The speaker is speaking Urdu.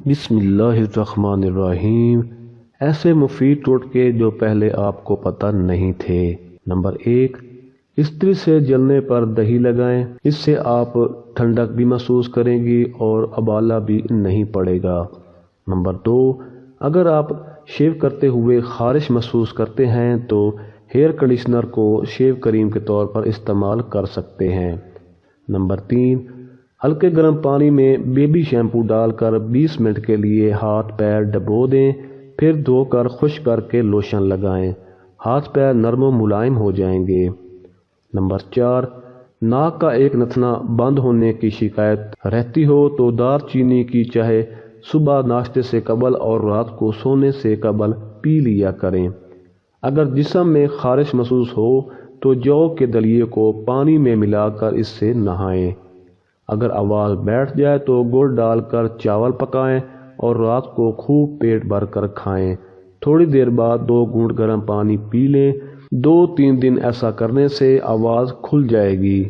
بسم اللہ الرحمن الرحیم۔ ایسے مفید ٹوٹکے جو پہلے آپ کو پتہ نہیں تھے۔ نمبر 1، استری سے جلنے پر دہی لگائیں، اس سے آپ ٹھنڈک بھی محسوس کریں گی اور ابالہ بھی نہیں پڑے گا۔ نمبر 2، اگر آپ شیو کرتے ہوئے خارش محسوس کرتے ہیں تو ہیئر کنڈیشنر کو شیو کریم کے طور پر استعمال کر سکتے ہیں۔ نمبر 3، ہلکے گرم پانی میں بیبی شیمپو ڈال کر 20 منٹ کے لیے ہاتھ پیر ڈبو دیں، پھر دھو کر خشک کر کے لوشن لگائیں، ہاتھ پیر نرم و ملائم ہو جائیں گے۔ نمبر 4، ناک کا ایک نتنا بند ہونے کی شکایت رہتی ہو تو دار چینی کی چائے صبح ناشتے سے قبل اور رات کو سونے سے قبل پی لیا کریں۔ اگر جسم میں خارش محسوس ہو تو جو کے دلیے کو پانی میں ملا کر اس سے نہائیں۔ اگر آواز بیٹھ جائے تو گڑ ڈال کر چاول پکائیں اور رات کو خوب پیٹ بھر کر کھائیں۔ تھوڑی دیر بعد 2 گھونٹ گرم پانی پی لیں۔ 2-3 دن ایسا کرنے سے آواز کھل جائے گی۔